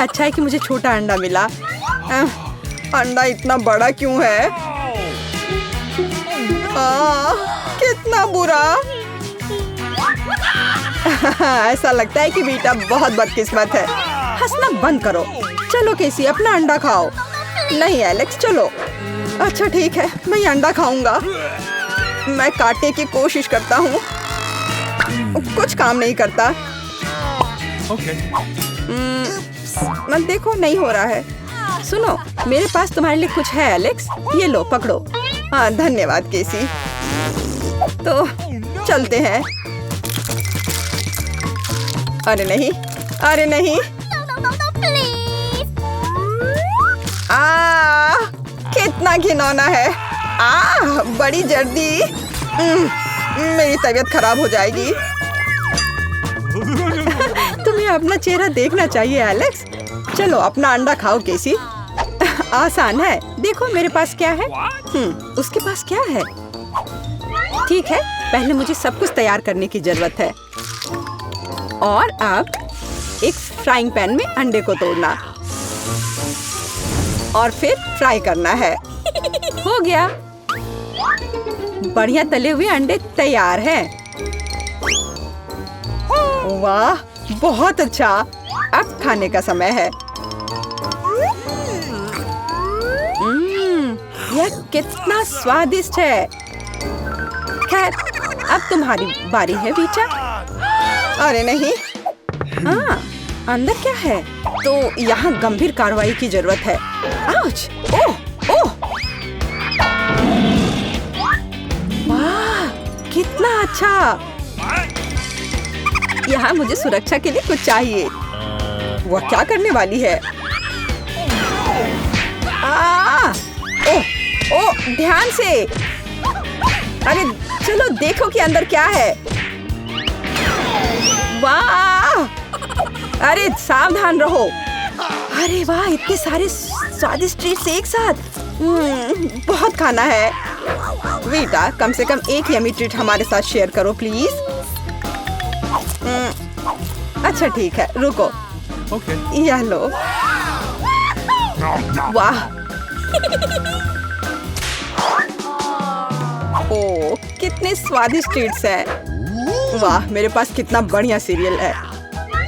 अच्छा है कि मुझे छोटा अंडा मिला। अंडा इतना बड़ा क्यों है? कितना बुरा। ऐसा लगता है कि बेटा बहुत बदकिस्मत है। हंसना बंद करो। चलो केसी, अपना अंडा खाओ। नहीं एलेक्स, चलो। अच्छा ठीक है, मैं ये अंडा खाऊंगा। मैं काटने की कोशिश करता हूँ, कुछ काम नहीं करता। मत देखो, नहीं हो रहा है। सुनो, मेरे पास तुम्हारे लिए कुछ है एलेक्स, ये लो पकड़ो। हाँ धन्यवाद केसी। तो चलते हैं। अरे नहीं, अरे नहीं। कितना घिनौना है। बड़ी जर्दी। मेरी तबीयत खराब हो जाएगी। तुम्हें अपना चेहरा देखना चाहिए एलेक्स। चलो अपना अंडा खाओ केसी। आसान है। देखो मेरे पास क्या है। उसके पास क्या है? ठीक है, पहले मुझे सब कुछ तैयार करने की जरूरत है। और अब एक फ्राइंग पैन में अंडे को तोड़ना और फिर फ्राई करना है। हो गया। बढ़िया तले हुए अंडे तैयार हैं। वाह, बहुत अच्छा। अब खाने का समय है। यह कितना स्वादिष्ट है। खैर, अब तुम्हारी बारी है वीटा। अरे नहीं। अंदर क्या है? तो यहाँ गंभीर कार्रवाई की जरूरत है। आउच! ओह ओह! वाह, कितना अच्छा। यहाँ मुझे सुरक्षा के लिए कुछ चाहिए। वह क्या करने वाली है? ओह ओह, ध्यान से। अरे चलो देखो कि अंदर क्या है। वाह! अरे सावधान रहो। अरे वाह, इतने सारे स्वादिष्ट ट्रीट्स एक साथ। बहुत खाना है। वीटा, कम से कम एक यमी ट्रीट हमारे साथ शेयर करो प्लीज। अच्छा ठीक है, रुको। यह लो। वाह। ओह, कितने स्वादिष्ट ट्रीट्स हैं। वाह, मेरे पास कितना बढ़िया सीरियल है।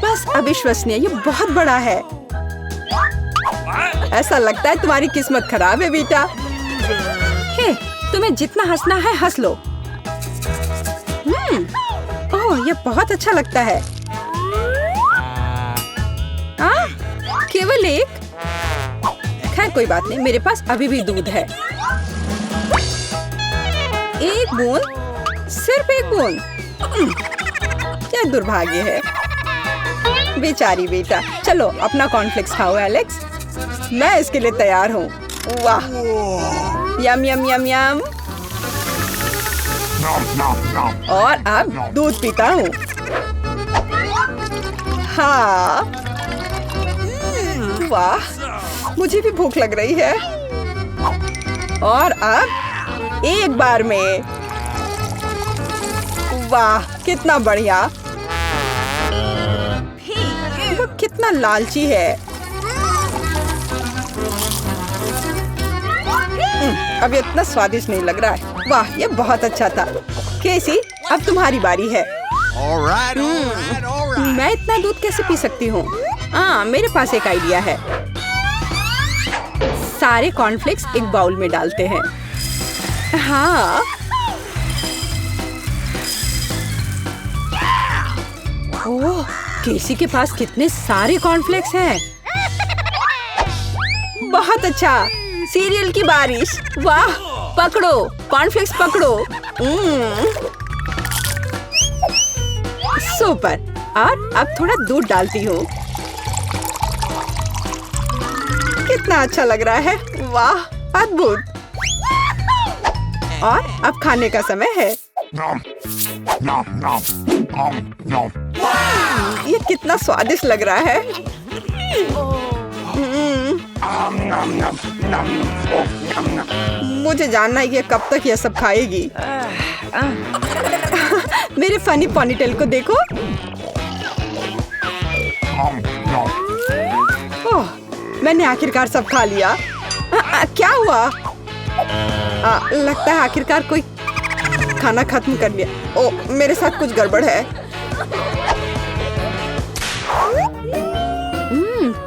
बस अविश्वसनीय, ये बहुत बड़ा है। ऐसा लगता है तुम्हारी किस्मत खराब है बेटा। हे, तुम्हें जितना हंसना है हंस लो। ओह, ये बहुत अच्छा लगता है। केवल एक। खैर कोई बात नहीं, मेरे पास अभी भी दूध है। एक बूंद, सिर्फ एक बूंद। क्या दुर्भाग्य है। बेचारी बेटा। चलो अपना कॉर्नफ्लेक्स खाओ एलेक्स। मैं इसके लिए तैयार हूँ। वाह, यम यम यम यम। और अब दूध पीता हूँ। हाँ, वाह, मुझे भी भूख लग रही है। और अब एक बार में। वाह, कितना बढ़िया। वो कितना लालची है। अब इतना स्वादिष्ट नहीं लग रहा है। वाह, ये बहुत अच्छा था। केसी, अब तुम्हारी बारी है। मैं इतना दूध कैसे पी सकती हूँ? मेरे पास एक आइडिया है। सारे कॉर्नफ्लेक्स एक बाउल में डालते हैं। हाँ। ओह, केसी के पास कितने सारे कॉर्नफ्लेक्स हैं। बहुत अच्छा। सीरियल की बारिश। वाह, पकड़ो कॉर्नफ्लेक्स पकड़ो। सुपर। और अब थोड़ा दूध डालती हूँ। कितना अच्छा लग रहा है। वाह, अद्भुत। और अब खाने का समय है। ये कितना स्वादिष्ट लग रहा है। मुझे जानना है कि कब तक ये सब खाएगी। मेरे फनी पोनीटेल को देखो। मैंने आखिरकार सब खा लिया। क्या हुआ? लगता है आखिरकार कोई खाना खत्म कर लिया। ओ, मेरे साथ कुछ गड़बड़ है।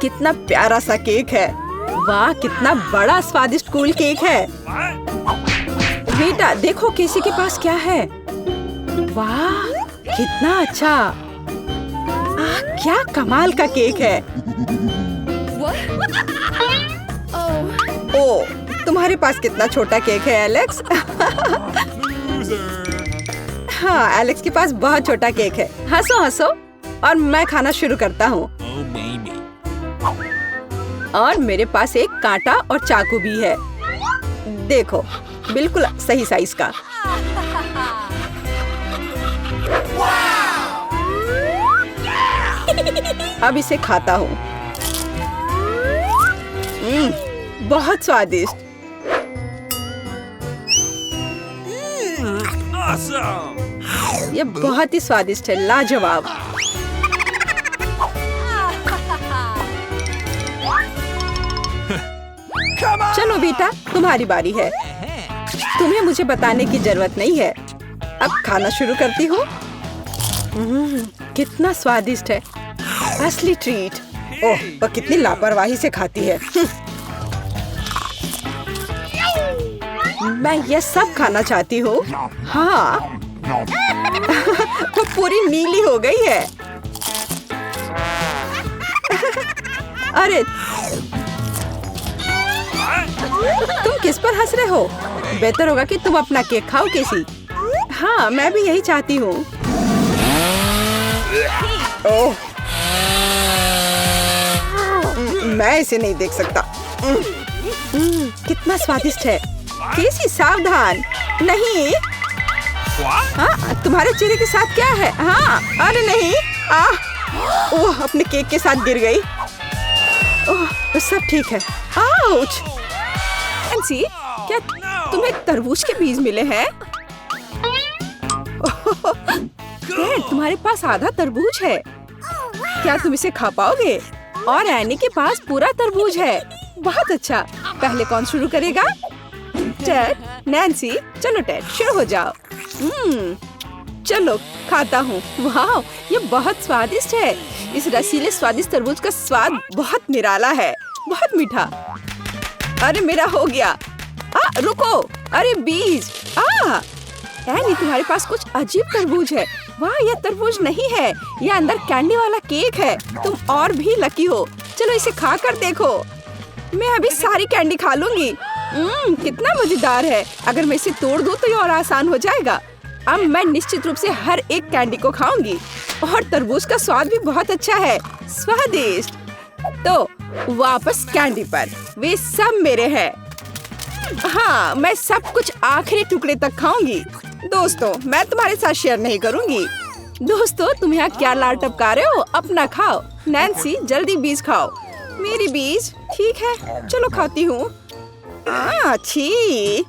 कितना प्यारा सा केक है। वाह, कितना बड़ा स्वादिष्ट कूल केक है। बेटा देखो केसी के पास क्या है। वाह, कितना अच्छा। क्या कमाल का केक है। ओ, तुम्हारे पास कितना छोटा केक है एलेक्स। हाँ, एलेक्स के पास बहुत छोटा केक है। हंसो हंसो और मैं खाना शुरू करता हूँ। और मेरे पास एक कांटा और चाकू भी है। देखो, बिल्कुल सही साइज का। अब इसे खाता हूँ। बहुत स्वादिष्ट। ये बहुत ही स्वादिष्ट है, लाजवाब। चलो बेटा, तुम्हारी बारी है। तुम्हें मुझे बताने की जरूरत नहीं है। अब खाना शुरू करती हूँ। कितना स्वादिष्ट है, असली ट्रीट। ओह, वह कितनी लापरवाही से खाती है। मैं ये सब खाना चाहती हूँ। हाँ। वो पूरी नीली हो गई है। अरे तुम किस पर हंस रहे हो? बेहतर होगा कि तुम अपना केक खाओ केसी। हाँ, मैं भी यही चाहती हूँ। ओह, मैं इसे नहीं देख सकता। कितना स्वादिष्ट है। केसी सावधान। नहीं। हाँ, तुम्हारे चेहरे के साथ क्या है? हाँ, अरे नहीं। ओह, अपने केक के साथ गिर गई। ओह, सब ठीक है। आउच। नैंसी, क्या तुम्हें तरबूज के बीज मिले हैं? डैड, तुम्हारे पास आधा तरबूज है। क्या तुम इसे खा पाओगे? और एनी के पास पूरा तरबूज है। बहुत अच्छा। पहले कौन शुरू करेगा? Ted, Nancy. चलो टेड, शुरू हो जाओ। चलो खाता हूँ। वाह, ये बहुत स्वादिष्ट है। इस रसीले स्वादिष्ट तरबूज का स्वाद बहुत निराला है, बहुत मीठा। अरे मेरा हो गया। रुको, अरे बीज। एनी, तुम्हारे पास कुछ अजीब तरबूज है। वाह, यह तरबूज नहीं है, यह अंदर कैंडी वाला केक है। तुम और भी लकी हो। चलो इसे खा कर देखो। मैं अभी सारी कैंडी खा लूंगी। कितना मजेदार है। अगर मैं इसे तोड़ दूं तो ये और आसान हो जाएगा। अब मैं निश्चित रूप से हर एक कैंडी को खाऊंगी। और तरबूज का स्वाद भी बहुत अच्छा है, स्वादिष्ट। तो वापस कैंडी पर। वे सब मेरे हैं। हाँ, मैं सब कुछ आखिरी टुकड़े तक खाऊंगी। दोस्तों, मैं तुम्हारे साथ शेयर नहीं करूंगी। दोस्तों, तुम यहाँ क्या लार टपका रहे हो? अपना खाओ। नैंसी, जल्दी बीज खाओ। मेरी बीज? ठीक है, चलो खाती हूँ। अच्छी।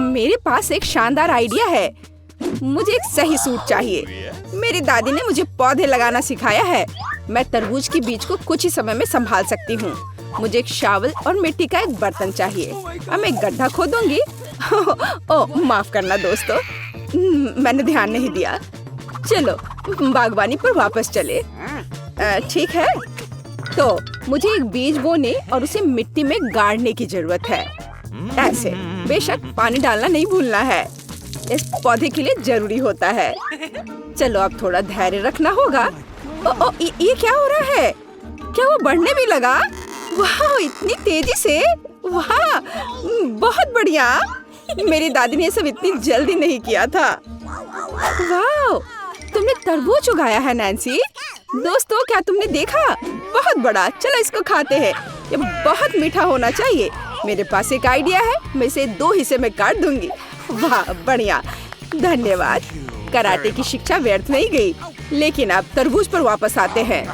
मेरे पास एक शानदार आइडिया है। मुझे एक सही सूट चाहिए। मेरी दादी ने मुझे पौधे लगाना सिखाया है। मैं तरबूज की बीज को कुछ ही समय में संभाल सकती हूँ। मुझे एक शावल और मिट्टी का एक बर्तन चाहिए। अब मैं एक गड्ढा खोदूंगी। ओह, माफ करना दोस्तों, मैंने ध्यान नहीं दिया। चलो बागवानी पर वापस चले। ठीक है, तो मुझे एक बीज बोने और उसे मिट्टी में गाड़ने की जरूरत है। ऐसे, बेशक पानी डालना नहीं भूलना है। इस पौधे के लिए जरूरी होता है। चलो अब थोड़ा धैर्य रखना होगा। ये क्या हो रहा है? क्या वो बढ़ने भी लगा? वाह, इतनी तेजी से। वाह, बहुत बढ़िया। मेरी दादी ने सब इतनी जल्दी नहीं किया था। वाह, तुमने तरबूज उगाया है नैंसी। दोस्तों, क्या तुमने देखा? बहुत बड़ा। चलो इसको खाते हैं। ये बहुत मीठा होना चाहिए। मेरे पास एक आइडिया है। मैं इसे 2 हिस्से में काट दूंगी। वाह, बढ़िया। धन्यवाद। कराटे की शिक्षा व्यर्थ नहीं गई। लेकिन अब तरबूज पर वापस आते हैं।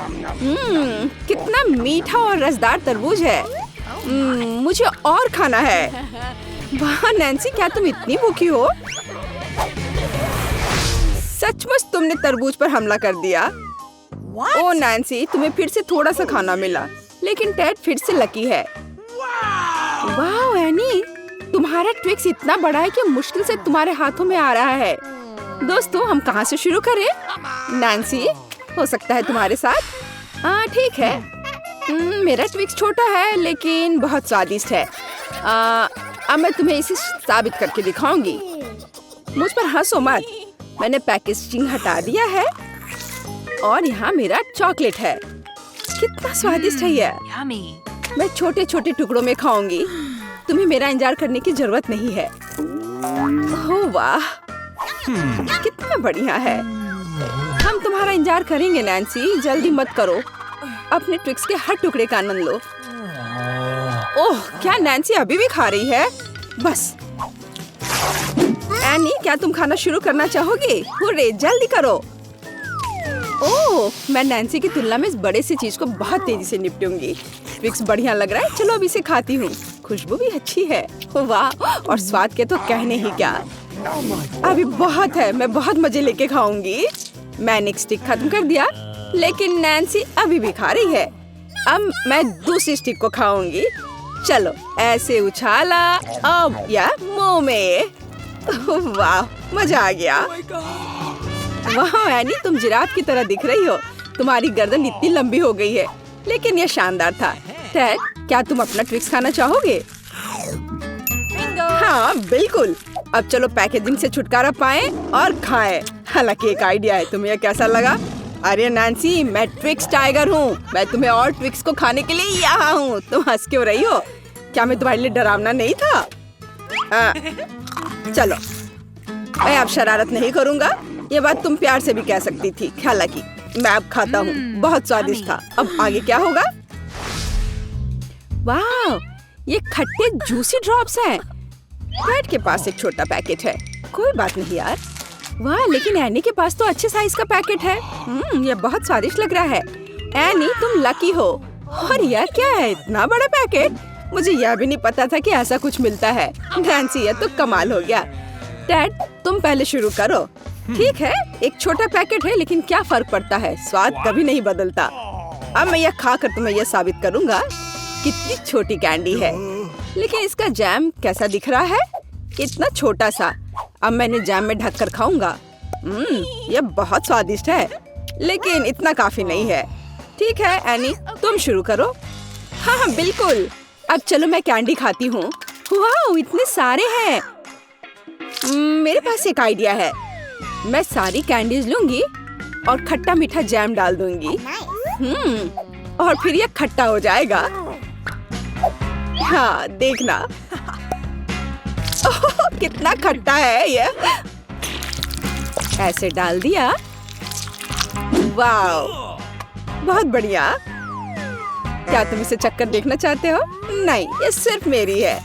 कितना मीठा और रसदार तरबूज है। मुझे और खाना है। वाह नैंसी, क्या तुम इतनी भूखी हो? सचमुच तुमने तरबूज पर हमला कर दिया। ओ नैंसी, तुम्हें फिर से थोड़ा सा खाना मिला। लेकिन टेड फिर से लकी है। वाह एनी, तुम्हारा ट्विक्स इतना बड़ा है कि मुश्किल से तुम्हारे हाथों में आ रहा है। दोस्तों, हम कहाँ से शुरू करें? नैन्सी, हो सकता है तुम्हारे साथ। हाँ ठीक है। मेरा ट्विक्स छोटा है लेकिन बहुत स्वादिष्ट है। अब मैं तुम्हें इसे साबित करके दिखाऊंगी। मुझ पर हंसो मत। मैंने पैकेजिंग हटा दिया है और यहाँ मेरा चॉकलेट है। कितना स्वादिष्ट है ये। मैं छोटे छोटे टुकड़ों में खाऊंगी। तुम्हें मेरा इंतजार करने की जरूरत नहीं है। ओह वाह, कितना बढ़िया है। हम तुम्हारा इंतजार करेंगे नैन्सी, जल्दी मत करो। अपने ट्विक्स के हर टुकड़े का आनंद लो। ओह, क्या नैन्सी अभी भी खा रही है? बस। एनी, क्या तुम खाना शुरू करना चाहोगी? हुर्रे, जल्दी करो। ओह, मैं नैन्सी की तुलना में इस बड़े सी चीज को बहुत तेजी से निपटूंगी। ट्विक्स बढ़िया लग रहा है। चलो अब इसे खाती हूँ। खुशबू भी अच्छी है। वाह, और स्वाद के तो कहने ही क्या। अभी बहुत है, मैं बहुत मजे लेके खाऊंगी। मैंने एक स्टिक खत्म कर दिया लेकिन नैन्सी अभी भी खा रही है। अब मैं दूसरी स्टिक को खाऊंगी। चलो ऐसे उछाला अब या मुंह में। वाह, मजा आ गया। वाह एनी, तुम जिराफ की तरह दिख रही हो। तुम्हारी गर्दन इतनी लंबी हो गई है, लेकिन यह शानदार था। टेड, क्या तुम अपना ट्विक्स खाना चाहोगे? हाँ बिल्कुल। अब चलो पैकेजिंग से छुटकारा पाएं और खाएं। हालांकि एक आइडिया है, तुम्हें कैसा लगा? अरे नैन्सी, मैं ट्विक्स टाइगर हूँ। मैं तुम्हें और ट्विक्स को खाने के लिए यहाँ हूँ। तुम हंस क्यों रही हो? क्या मैं तुम्हारे लिए डरावना नहीं था? चलो, मैं अब शरारत नहीं करूँगा। ये बात तुम प्यार से भी कह सकती थी। हालांकि मैं अब खाता हूँ। बहुत स्वादिष्ट था। अब आगे क्या होगा? वाह, ये खट्टे जूसी ड्रॉप्स हैं। टेड के पास एक छोटा पैकेट है। कोई बात नहीं यार। वाह, लेकिन एनी के पास तो अच्छे साइज का पैकेट है। ये बहुत स्वादिष्ट लग रहा है। एनी, तुम लकी हो। और यह क्या है, इतना बड़ा पैकेट? मुझे यह भी नहीं पता था कि ऐसा कुछ मिलता है। नैन्सी, यह तो कमाल हो गया। टेड, तुम पहले शुरू करो। ठीक है, एक छोटा पैकेट है लेकिन क्या फर्क पड़ता है, स्वाद कभी नहीं बदलता। अब मैं यह खाकर तुम्हें यह साबित करूंगा कितनी छोटी कैंडी है। लेकिन इसका जैम कैसा दिख रहा है, इतना छोटा सा। अब मैंने जैम में ढककर खाऊंगा। यह बहुत स्वादिष्ट है, लेकिन इतना काफी नहीं है। ठीक है एनी, तुम शुरू करो। हाँ हाँ बिल्कुल। अब चलो मैं कैंडी खाती हूँ। वाह, इतने सारे हैं। मेरे पास एक आइडिया है। मैं सारी कैंडीज लूंगी और खट्टा मीठा जैम डाल दूंगी। और फिर यह खट्टा हो जाएगा। हाँ देखना। ओह, कितना खट्टा है ये। ऐसे डाल दिया। वाह, बहुत बढ़िया। क्या तुम इसे चक्कर देखना चाहते हो? नहीं, ये सिर्फ मेरी है।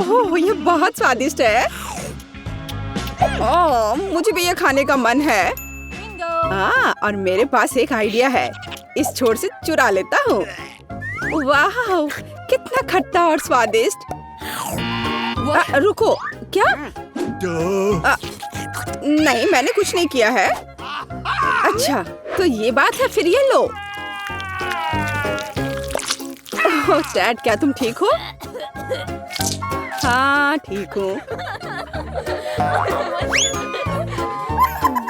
ओह, ये बहुत स्वादिष्ट है। ओह, मुझे भी ये खाने का मन है। हाँ, और मेरे पास एक आइडिया है। इस छोर से चुरा लेता हूँ। वाह, कितना खट्टा और स्वादिष्ट। रुको, क्या? नहीं, मैंने कुछ नहीं किया है। अच्छा, तो ये बात है। फिर ये लो। ओह टेड, क्या तुम ठीक हो? हाँ ठीक हूँ।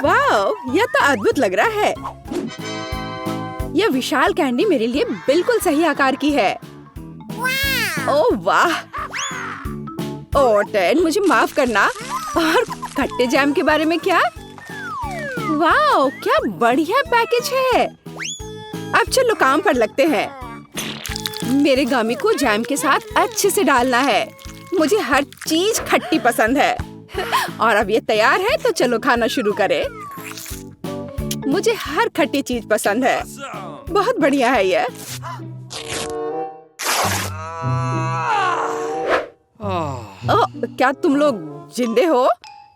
वाह, यह तो अद्भुत लग रहा है। यह विशाल कैंडी मेरे लिए बिल्कुल सही आकार की है। ओह वाह। ओह टेड, मुझे माफ करना। और खट्टे जैम के बारे में क्या? वाह, क्या बढ़िया पैकेज है। अब चलो काम पर लगते हैं। मेरे गमी को जैम के साथ अच्छे से डालना है। मुझे हर चीज खट्टी पसंद है। और अब ये तैयार है, तो चलो खाना शुरू करें। मुझे हर खट्टी चीज पसंद है। बहुत बढ़िया है ये। ओह, क्या तुम लोग जिंदे हो?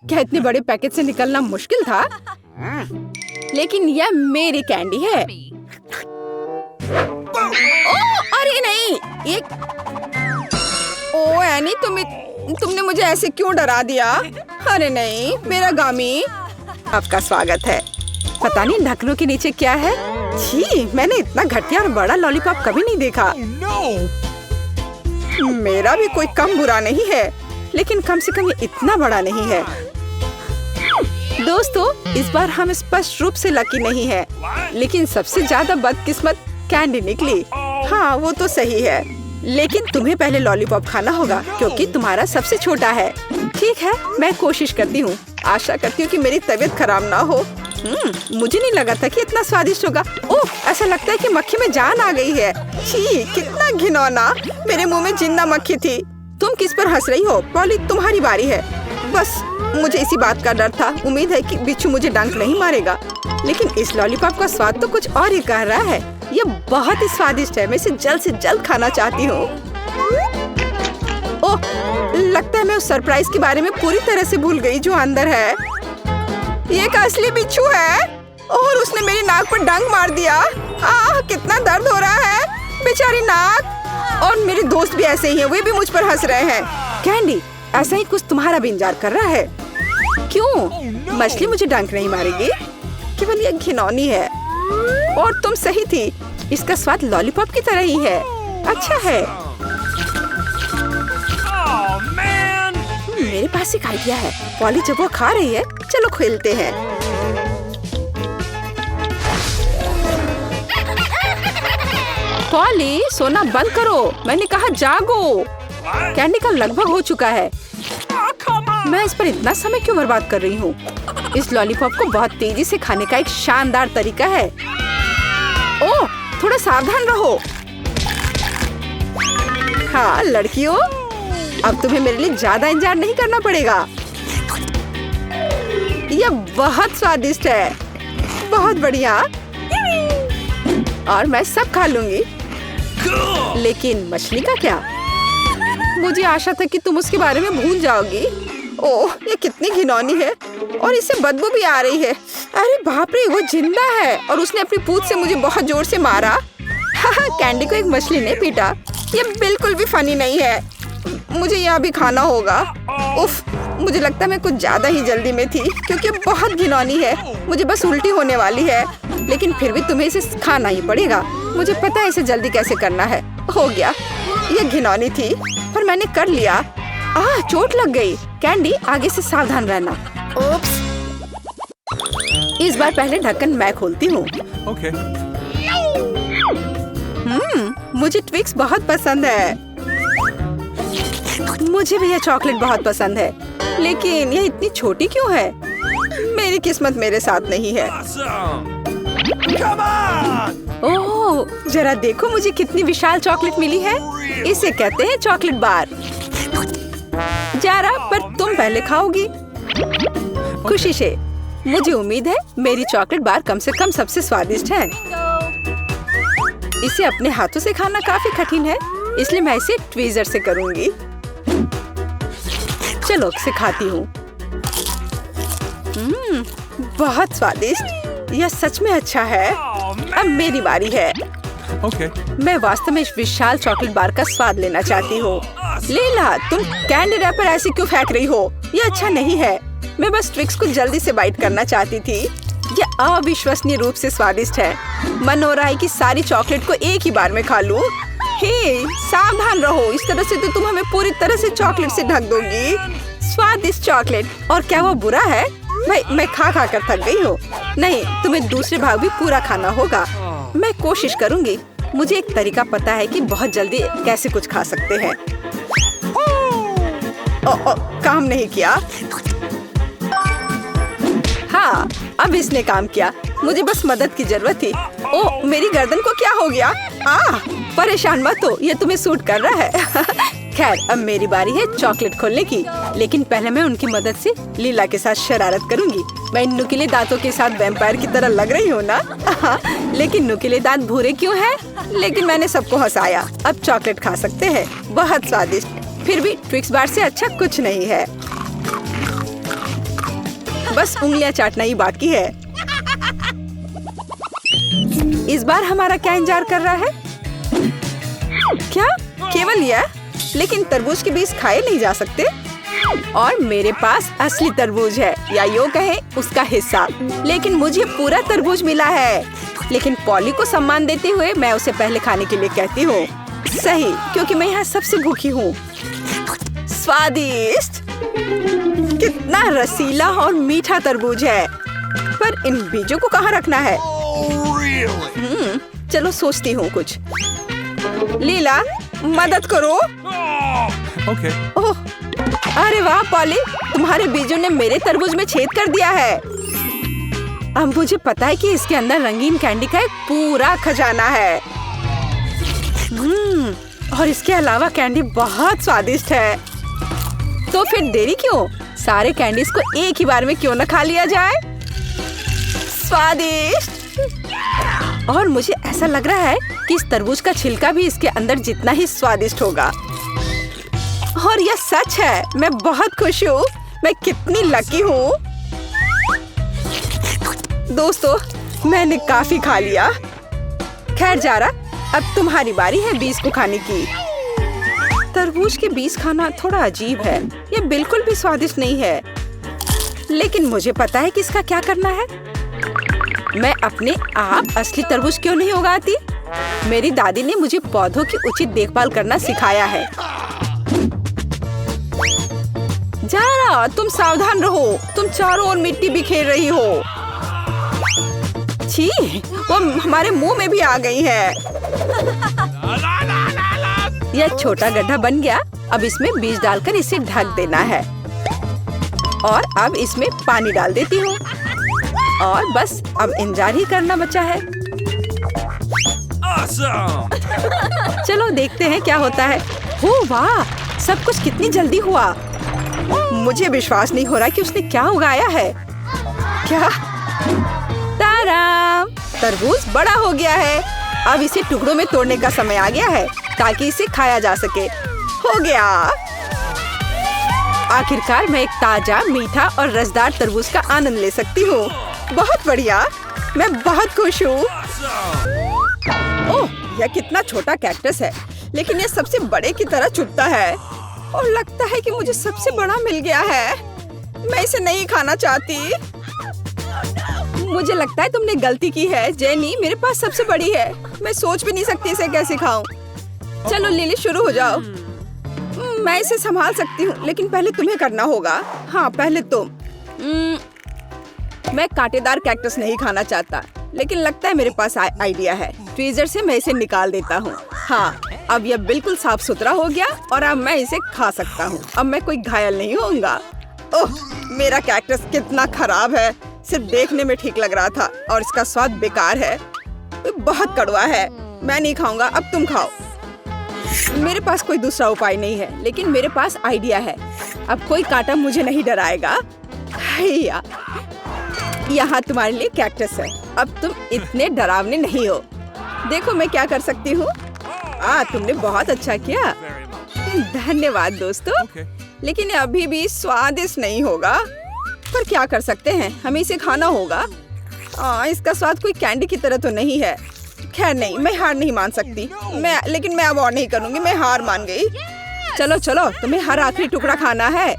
क्या इतने बड़े पैकेट से निकलना मुश्किल था? लेकिन यह मेरी कैंडी है। ओह, अरे नहीं, ओह एनी, तुमने मुझे ऐसे क्यों डरा दिया? अरे नहीं, मेरा गामी। आपका स्वागत है। पता नहीं ढक्कनों के नीचे क्या है। छी, मैंने इतना घटिया और बड़ा लॉलीपॉप कभी नहीं देखा। मेरा भी कोई कम बुरा नहीं है, लेकिन कम से कम ये इतना बड़ा नहीं है। दोस्तों, इस बार हम स्पष्ट रूप से लकी नहीं है, लेकिन सबसे ज्यादा बदकिस्मत कैंडी निकली। हाँ, वो तो सही है, लेकिन तुम्हें पहले लॉलीपॉप खाना होगा क्योंकि तुम्हारा सबसे छोटा है। ठीक है, मैं कोशिश करती हूँ। आशा करती हूँ कि मेरी तबीयत खराब ना हो। मुझे नहीं लगा था कि इतना स्वादिष्ट होगा। ओह, ऐसा लगता है कि मक्खी में जान आ गई है। छी, कितना घिनौना। मेरे मुंह में जिंदा मक्खी थी। तुम किस पर हंस रही हो? पॉली, तुम्हारी बारी है। बस मुझे इसी बात का डर था। उम्मीद है कि बिच्छू मुझे डंक नहीं मारेगा। लेकिन इस लॉलीपॉप का स्वाद तो कुछ और ही कह रहा है। ये बहुत ही स्वादिष्ट है। मैं इसे जल्द से जल्द खाना चाहती हूँ। ओह, लगता है मैं उस सरप्राइज के बारे में पूरी तरह से भूल गई जो अंदर है। ये एक असली बिच्छू है और उसने मेरी नाक पर डंक मार दिया। कितना दर्द हो रहा है, बेचारी नाक। और मेरे दोस्त भी ऐसे ही हैं, वे भी मुझ पर हंस रहे हैं। कैंडी, ऐसा ही कुछ तुम्हारा भी इंतजार कर रहा है। क्यों? मछली मुझे डंक नहीं मारेगी, केवल ये घिनौनी है। और तुम सही थी, इसका स्वाद लॉलीपॉप की तरह ही है। अच्छा है। मेरे पास एक आइडिया है। पॉली जब वो खा रही है, चलो खेलते हैं। पॉली, सोना बंद करो, मैंने कहा जागो। कैंडी का लगभग हो चुका है। मैं इस पर इतना समय क्यों बर्बाद कर रही हूँ? इस लॉलीपॉप को बहुत तेजी से खाने का एक शानदार तरीका है। ओह, थोड़ा सावधान रहो। हाँ लड़कियों, अब तुम्हें मेरे लिए ज्यादा इंतजार नहीं करना पड़ेगा। यह बहुत स्वादिष्ट है, बहुत बढ़िया। और मैं सब खा लूंगी। लेकिन मछली का क्या? मुझे आशा था कि तुम उसके बारे में भूल जाओगी। ओह, ये कितनी घिनौनी है और इससे बदबू भी आ रही है। अरे बाप रे, वो जिंदा है और उसने अपनी पूंछ से मुझे बहुत जोर से मारा। कैंडी को एक मछली ने पीटा। ये बिल्कुल भी फनी नहीं है। मुझे यह भी खाना होगा। उफ, मुझे लगता है मैं कुछ ज्यादा ही जल्दी में थी क्योंकि बहुत घिनौनी है। मुझे बस उल्टी होने वाली है, लेकिन फिर भी तुम्हें इसे खाना ही पड़ेगा। मुझे पता है इसे जल्दी कैसे करना है। हो गया, ये घिनौनी थी पर मैंने कर लिया। चोट लग गई। कैंडी, आगे से सावधान रहना। ओप्स। इस बार पहले ढक्कन मैं खोलती हूँ। Okay. मुझे ट्विक्स बहुत पसंद है। मुझे भी यह चॉकलेट बहुत पसंद है, लेकिन यह इतनी छोटी क्यों है? मेरी किस्मत मेरे साथ नहीं है। Come on! ओह, जरा देखो मुझे कितनी विशाल चॉकलेट मिली है। इसे कहते हैं चॉकलेट बार। जरा, पर तुम पहले खाओगी। खुशी से। मुझे उम्मीद है मेरी चॉकलेट बार कम से कम सबसे स्वादिष्ट है। इसे अपने हाथों से खाना काफी कठिन है, इसलिए मैं इसे ट्वीजर से करूंगी। चलो इसे खाती हूँ। बहुत स्वादिष्ट। यह सच में अच्छा है। अब मेरी बारी है। Okay. मैं वास्तव में इस विशाल चॉकलेट बार का स्वाद लेना चाहती हूँ। लीला, तुम कैंडी रैपर ऐसे क्यों फेंक रही हो? ये अच्छा नहीं है। मैं बस ट्विक्स को जल्दी से बाइट करना चाहती थी। यह अविश्वसनीय रूप से स्वादिष्ट है। मन हो रहा है कि सारी चॉकलेट को एक ही बार में खा लूं। हे, सावधान रहो, इस तरह से तो तुम हमें पूरी तरह से चॉकलेट से ढक दोगी। स्वादिष्ट चॉकलेट। और क्या वो बुरा है? मैं खा खा कर थक गई हूँ। नहीं, तुम्हें दूसरे भाग भी पूरा खाना होगा। मैं कोशिश करूंगी। मुझे एक तरीका पता है कि बहुत जल्दी कैसे कुछ खा सकते हैं। काम नहीं किया। हाँ, अब इसने काम किया। मुझे बस मदद की जरूरत थी। ओह, मेरी गर्दन को क्या हो गया? परेशान मत हो, ये तुम्हें सूट कर रहा है। खैर, अब मेरी बारी है चॉकलेट खोलने की, लेकिन पहले मैं उनकी मदद से लीला के साथ शरारत करूंगी। मैं इन नुकीले दांतों के साथ वैम्पायर की तरह लग रही हूँ ना? लेकिन नुकीले दांत भूरे क्यों हैं? लेकिन मैंने सबको हंसाया। अब चॉकलेट खा सकते हैं। बहुत स्वादिष्ट। फिर भी ट्विक्स बार से अच्छा कुछ नहीं है। बस उंगलियां चाटना ही बाकी है। इस बार हमारा क्या इंतजार कर रहा है? क्या केवल यह? लेकिन तरबूज के बीज खाए नहीं जा सकते। और मेरे पास असली तरबूज है, या यूँ कहे उसका हिस्सा। लेकिन मुझे पूरा तरबूज मिला है। लेकिन पॉली को सम्मान देते हुए मैं उसे पहले खाने के लिए कहती हूँ। सही, क्योंकि मैं यहाँ सबसे भूखी हूँ। स्वादिष्ट! कितना रसीला और मीठा तरबूज है। पर इन बीजों को कहाँ रखना है? चलो सोचती हूँ कुछ। लीला, मदद करो। Okay. ओह, अरे वाह पॉली, तुम्हारे बीजों ने मेरे तरबूज में छेद कर दिया है। अब मुझे पता है कि इसके अंदर रंगीन कैंडी का एक पूरा खजाना है। और इसके अलावा कैंडी बहुत स्वादिष्ट है। तो फिर देरी क्यों? सारे कैंडीज को एक ही बार में क्यों न खा लिया जाए? स्वादिष्ट! और मुझे ऐसा लग रहा है कि इस तरबूज का छिलका भी इसके अंदर जितना ही स्वादिष्ट होगा। और यह सच है। मैं बहुत खुश हूँ। मैं कितनी लकी हूँ। दोस्तों, मैंने काफी खा लिया। खैर जारा, अब तुम्हारी बारी है बीज को खाने की। तरबूज के बीज खाना थोड़ा अजीब है। ये बिल्कुल भी स्वादिष्ट नहीं है। लेकिन मुझे पता है कि इसका क्या करना है। मैं अपने आप असली तरबूज क्यों नहीं उगाती? मेरी दादी ने मुझे पौधों की उचित देखभाल करना सिखाया है। जारा, तुम सावधान रहो। तुम चारों ओर मिट्टी बिखेर रही हो। छी, वो हमारे मुंह में भी आ गई है। यह छोटा गड्ढा बन गया। अब इसमें बीज डालकर इसे ढक देना है। और अब इसमें पानी डाल देती हूँ। और बस अब इंतजार ही करना बचा है। Awesome. चलो देखते हैं क्या होता है। हो वाह, सब कुछ कितनी जल्दी हुआ। मुझे विश्वास नहीं हो रहा कि उसने क्या उगाया है। क्या? ताराम! तरबूज बड़ा हो गया है। अब इसे टुकड़ों में तोड़ने का समय आ गया है ताकि इसे खाया जा सके। हो गया। आखिरकार मैं एक ताजा, मीठा और रसदार तरबूज का आनंद ले सकती हूँ। बहुत बढ़िया। मैं बहुत खुश हूँ। ओह, यह कितना छोटा कैक्टस है, लेकिन यह सबसे बड़े की तरह चुभता है। और लगता है कि मुझे सबसे बड़ा मिल गया है। मैं इसे नहीं खाना चाहती। मुझे लगता है तुमने गलती की है जेनी। मेरे पास सबसे बड़ी है। मैं सोच भी नहीं सकती इसे कैसे खाऊं। चलो लिली, शुरू हो जाओ। मैं इसे संभाल सकती हूँ, लेकिन पहले तुम्हें करना होगा। हाँ, पहले तुम। मैं कांटेदार कैक्टस नहीं खाना चाहता, लेकिन लगता है मेरे पास आइडिया है। फ्रीजर से मैं इसे निकाल देता हूँ। हाँ, अब यह बिल्कुल साफ सुथरा हो गया और अब मैं इसे खा सकता हूँ। अब मैं कोई घायल नहीं होऊंगा। ओह, मेरा कैक्टस कितना खराब है। सिर्फ देखने में ठीक लग रहा था और इसका स्वाद बेकार है। बहुत कड़वा है। मैं नहीं खाऊंगा। अब तुम खाओ। मेरे पास कोई दूसरा उपाय नहीं है, लेकिन मेरे पास आइडिया है। अब कोई कांटा मुझे नहीं डराएगा। हैया, यहाँ तुम्हारे लिए कैक्टस है। अब तुम इतने डरावने नहीं हो। देखो मैं क्या कर सकती हूँ। तुमने बहुत अच्छा किया। धन्यवाद दोस्तों। Okay. लेकिन ये अभी भी स्वादिष्ट नहीं होगा। पर क्या कर सकते हैं, हमें इसे खाना होगा। इसका स्वाद कोई कैंडी की तरह तो नहीं है। खैर नहीं, मैं हार नहीं मान सकती। लेकिन मैं अब और नहीं करूँगी। मैं हार मान गई। चलो चलो, तुम्हें हर आखिरी टुकड़ा खाना है।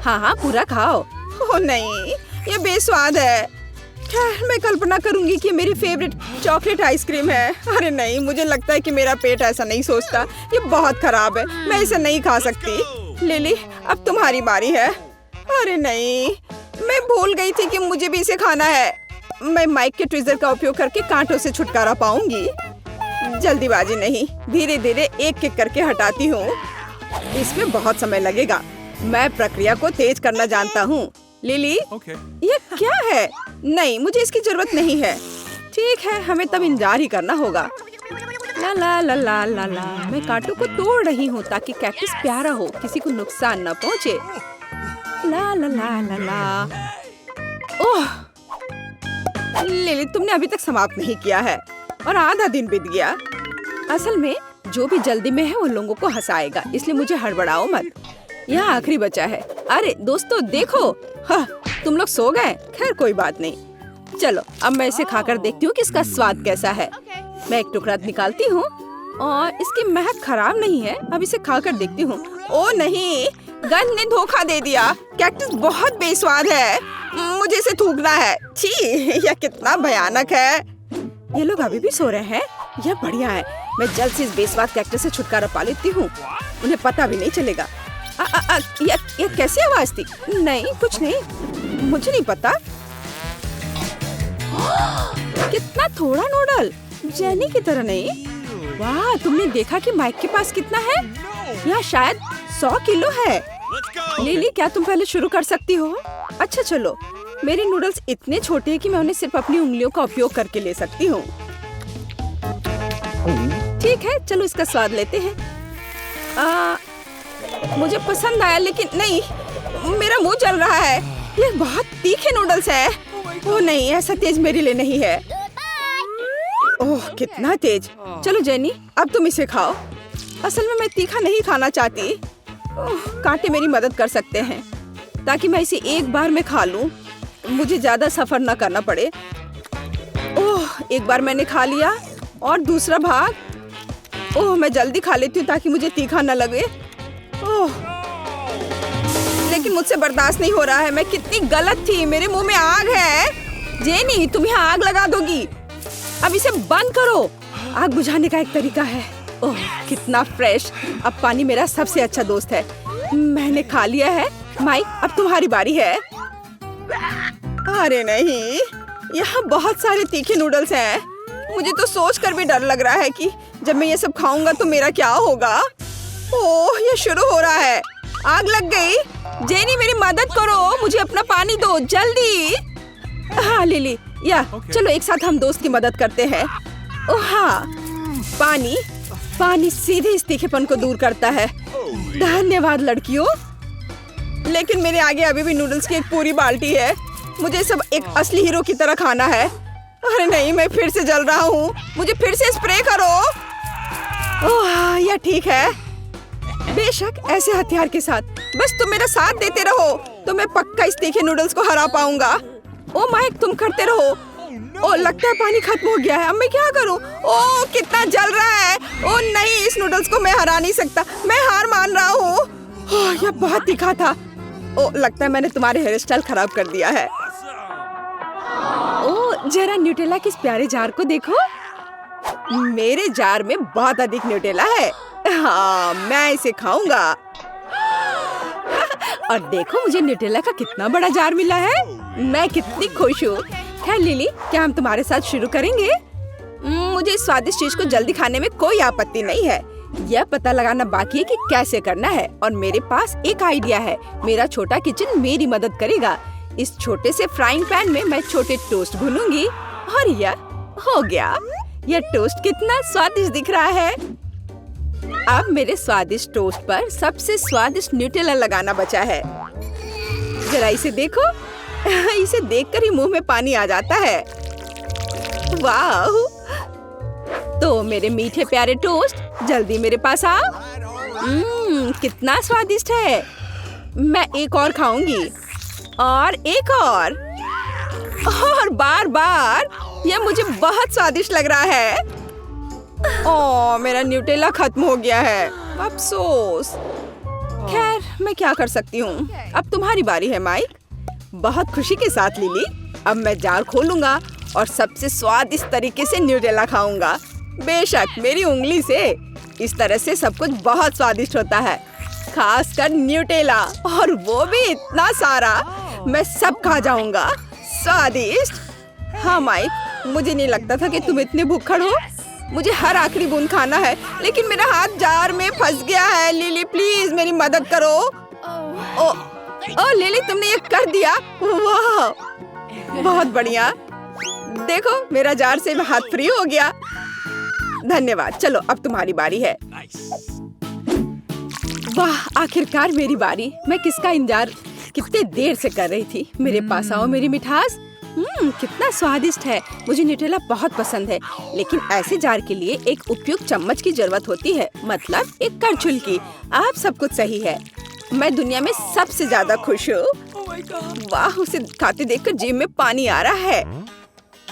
हाँ हाँ, पूरा खाओ। ओह नहीं, ये बेस्वाद है। खैर, मैं कल्पना करूंगी कि मेरी फेवरेट चॉकलेट आइसक्रीम है। अरे नहीं, मुझे लगता है कि मेरा पेट ऐसा नहीं सोचता। ये बहुत खराब है। मैं इसे नहीं खा सकती। लिली, अब तुम्हारी बारी है। अरे नहीं, मैं भूल गई थी कि मुझे भी इसे खाना है। मैं माइक के ट्विज़र का उपयोग करके कांटों से छुटकारा पाऊंगी। जल्दीबाजी नहीं, धीरे धीरे एक एक करके हटाती हूँ। इसमें बहुत समय लगेगा। मैं प्रक्रिया को तेज करना जानता हूँ। Lily, Okay. ये क्या है? नहीं, मुझे इसकी जरूरत नहीं है। ठीक है, हमें तब इंतजार ही करना होगा। ला ला ला ला ला ला, मैं कांटों को तोड़ रही हूँ ताकि कैक्टस प्यारा हो, किसी को नुकसान न पहुँचे। ला ला ला ला ला। ओह, लिली, तुमने अभी तक समाप्त नहीं किया है और आधा दिन बीत गया। असल में जो भी जल्दी में है वो लोगों को हंसाएगा, इसलिए मुझे हड़बड़ाओ मत। यह आखिरी बचा है। अरे दोस्तों देखो, हाँ, तुम लोग सो गए। खैर कोई बात नहीं। चलो अब मैं इसे खाकर देखती हूँ कि इसका स्वाद कैसा है। मैं एक टुकड़ा निकालती हूँ और इसकी महक खराब नहीं है। अब इसे खाकर देखती हूँ। ओ नहीं, गंध ने धोखा दे दिया। कैक्टस बहुत बेस्वाद है, मुझे इसे थूकना है। छी, यह कितना भयानक है। ये लोग अभी भी सो रहे हैं, यह बढ़िया है। मैं जल्द से इस बेस्वाद कैक्टस से छुटकारा पा लेती हूँ, उन्हें पता भी नहीं चलेगा। ये कैसी आवाज थी? नहीं कुछ नहीं, मुझे नहीं पता। कितना थोड़ा नूडल, जेनी की तरह नहीं। वाह, तुमने देखा कि माइक के पास कितना है? यहाँ शायद 100 किलो है। लिली, क्या तुम पहले शुरू कर सकती हो? अच्छा चलो, मेरे नूडल्स इतने छोटे हैं कि मैं उन्हें सिर्फ अपनी उंगलियों का उपयोग करके ले सकती हूँ। ठीक है, चलो इसका स्वाद लेते हैं। मुझे पसंद आया, लेकिन नहीं, मेरा मुंह जल रहा है। ये बहुत तीखे नूडल्स है। ओह नहीं, ऐसा तेज मेरे लिए नहीं है। ओह कितना तेज। चलो जेनी, अब तुम इसे खाओ। असल में मैं तीखा नहीं खाना चाहती। ओह, कांटे मेरी मदद कर सकते हैं ताकि मैं इसे एक बार में खा लूं, मुझे ज्यादा सफर न करना पड़े। ओह, एक बार मैंने खा लिया और दूसरा भाग। ओह, मैं जल्दी खा लेती हूँ ताकि मुझे तीखा न लगे। ओह, लेकिन मुझसे बर्दाश्त नहीं हो रहा है। मैं कितनी गलत थी, मेरे मुंह में आग है। जेनी, तुम यहाँ आग लगा दोगी। अब इसे बंद करो। आग बुझाने का एक तरीका है। ओह कितना फ्रेश। अब पानी मेरा सबसे अच्छा दोस्त है। मैंने खा लिया है। माइक, अब तुम्हारी बारी है। अरे नहीं, यहाँ बहुत सारे तीखे नूडल्स हैं। मुझे तो सोचकर भी डर लग रहा है कि जब मैं ये सब खाऊंगा तो मेरा क्या होगा। ओह, ये शुरू हो रहा है। आग लग गई। जेनी, मेरी मदद करो, मुझे अपना पानी दो जल्दी। हाँ लिली, या चलो एक साथ हम दोस्त की मदद करते हैं। ओह हाँ, पानी सीधे इस तीखेपन को दूर करता है। धन्यवाद लड़कियों। लेकिन मेरे आगे अभी भी नूडल्स की एक पूरी बाल्टी है। मुझे सब एक असली हीरो की तरह खाना है। अरे नहीं, मैं फिर से जल रहा हूँ। मुझे फिर से स्प्रे करो। ओह, यह ठीक है। बेशक, ऐसे हथियार के साथ बस तुम मेरा साथ देते रहो तो मैं पक्का इस तीखे नूडल्स को हरा पाऊंगा। ओ माइक, तुम करते रहो। ओ लगता है पानी खत्म हो गया है। अब मैं क्या करूं? ओ कितना जल रहा है। ओ नहीं, इस नूडल्स को मैं हरा नहीं सकता। मैं हार मान रहा हूँ। यह बहुत तीखा था। ओ लगता है मैंने तुम्हारे हेयर स्टाइल खराब कर दिया है। ओ जरा न्यूटेला के इस प्यारे जार को देखो। मेरे जार में बहुत अधिक न्यूटेला है। हाँ, मैं इसे खाऊंगा। और देखो, मुझे न्यूटेला का कितना बड़ा जार मिला है। मैं कितनी खुश हूँ। खैर लिली, क्या हम तुम्हारे साथ शुरू करेंगे? मुझे इस स्वादिष्ट चीज को जल्दी खाने में कोई आपत्ति नहीं है। यह पता लगाना बाकी है कि कैसे करना है, और मेरे पास एक आइडिया है। मेरा छोटा किचन मेरी मदद करेगा। इस छोटे से फ्राइंग पैन में मैं छोटे टोस्ट भूनूंगी और यह हो गया। यह टोस्ट कितना स्वादिष्ट दिख रहा है। अब मेरे स्वादिष्ट टोस्ट पर सबसे स्वादिष्ट न्यूटेला लगाना बचा है। जरा इसे देखो। इसे देखकर ही मुंह में पानी आ जाता है। वाह! तो मेरे मीठे प्यारे टोस्ट, जल्दी मेरे पास आओ। कितना स्वादिष्ट है। मैं एक और खाऊंगी और एक और बार बार। यह मुझे बहुत स्वादिष्ट लग रहा है। ओह, मेरा न्यूटेला खत्म हो गया है। अफसोस। खैर, मैं क्या कर सकती हूँ। अब तुम्हारी बारी है माइक। बहुत खुशी के साथ लिली। अब मैं जार खोलूंगा और सबसे स्वादिष्ट तरीके से न्यूटेला खाऊंगा। बेशक, मेरी उंगली से। इस तरह से सब कुछ बहुत स्वादिष्ट होता है, खासकर न्यूटेला, और वो भी इतना सारा। मैं सब खा जाऊंगा। स्वादिष्ट। हाँ माइक, मुझे नहीं लगता था कि तुम इतने भूखड़ हो। मुझे हर आखिरी बूंद खाना है, लेकिन मेरा हाथ जार में फंस गया है। लिली प्लीज मेरी मदद करो। ओ लिली, तुमने ये कर दिया। वाह, बहुत बढ़िया। देखो, मेरा जार से हाथ फ्री हो गया। धन्यवाद। चलो, अब तुम्हारी बारी है। वाह, आखिरकार मेरी बारी। मैं किसका इंतजार कितने देर से कर रही थी। मेरे पास आओ मेरी मिठास। कितना स्वादिष्ट है। मुझे न्यूटेला बहुत पसंद है, लेकिन ऐसे जार के लिए एक उपयुक्त चम्मच की जरूरत होती है, मतलब एक करछुल की। आप सब कुछ सही है। मैं दुनिया में सबसे ज्यादा खुश हूँ। वाह, उसे खाते देखकर जीभ में पानी आ रहा है।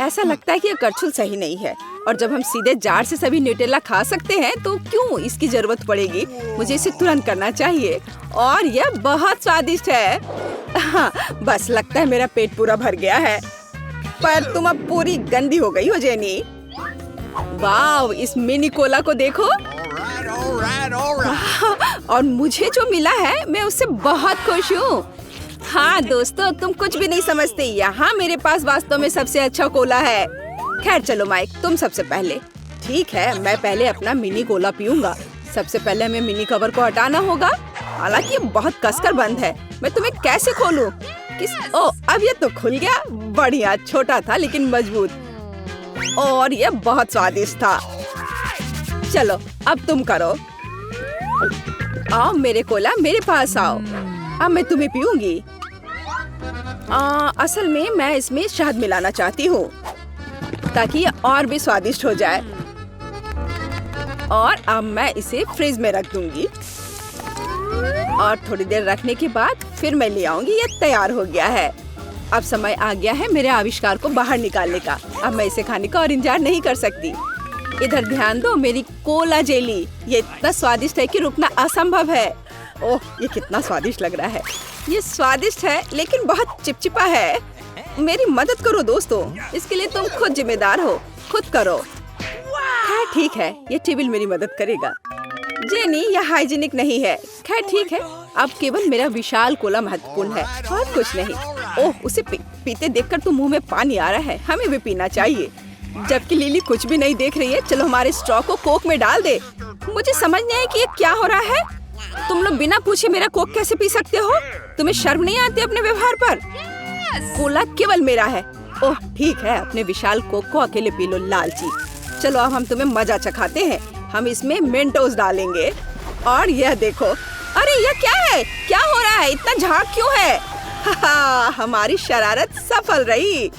ऐसा लगता है कि यह करछुल सही नहीं है। और जब हम सीधे जार से सभी न्यूटेला खा सकते हैं तो क्यों इसकी जरूरत पड़ेगी। मुझे इसे तुरंत करना चाहिए और यह बहुत स्वादिष्ट है। हाँ, बस लगता है मेरा पेट पूरा भर गया है। पर तुम अब पूरी गंदी हो गई हो जेनी। वाव, इस मिनी कोला को देखो। और मुझे जो मिला है मैं उससे बहुत खुश हूँ। हाँ दोस्तों, तुम कुछ भी नहीं समझते। यहाँ मेरे पास वास्तव में सबसे अच्छा कोला है। खैर चलो माइक, तुम सबसे पहले। ठीक है, मैं पहले अपना मिनी कोला पीऊंगा। सबसे पहले हमें मिनी कवर को हटाना होगा। हालांकि ये बहुत कसकर बंद है। मैं तुम्हें कैसे खोलूं? ओ, अब ये तो खुल गया। बढ़िया, छोटा था लेकिन मजबूत और ये बहुत स्वादिष्ट था। चलो अब तुम करो। आओ मेरे कोला, मेरे पास आओ। अब मैं तुम्हें पीऊंगी। असल में मैं इसमें शहद मिलाना चाहती हूँ ताकि ये और भी स्वादिष्ट हो जाए। और अब मैं इसे फ्रिज में रख दूंगी और थोड़ी देर रखने के बाद फिर मैं ले आऊंगी। ये तैयार हो गया है। अब समय आ गया है मेरे आविष्कार को बाहर निकालने का। अब मैं इसे खाने का और इंतजार नहीं कर सकती। इधर ध्यान दो, मेरी कोला जेली। ये इतना स्वादिष्ट है कि रुकना असंभव है। ओह, ये कितना स्वादिष्ट लग रहा है। ये स्वादिष्ट है लेकिन बहुत चिपचिपा है। मेरी मदद करो दोस्तों, इसके लिए तुम खुद जिम्मेदार हो। खुद करो। खैर ठीक है, ये टेबल मेरी मदद करेगा। जेनी, यह हाइजीनिक नहीं है। खैर ठीक है, अब केवल मेरा विशाल कोला महत्वपूर्ण है और कुछ नहीं। ओह, उसे पीते देखकर तो मुंह में पानी आ रहा है। हमें भी पीना चाहिए। जबकि लिली कुछ भी नहीं देख रही है। चलो हमारे स्ट्रॉ को कोक में डाल दे। मुझे समझ नहीं है कि ये क्या हो रहा है। तुम लोग बिना पूछे मेरा कोक कैसे पी सकते हो? तुम्हें शर्म नहीं आती अपने व्यवहार पर? कोला केवल मेरा है। ओह ठीक है, अपने विशाल कोक को अकेले पी लो लालची। चलो अब हम तुम्हें मजा चखाते हैं। हम इसमें मेंटोस डालेंगे और यह देखो। अरे यह क्या है? क्या हो रहा है? इतना झाग क्यों है? हमारी शरारत सफल रही।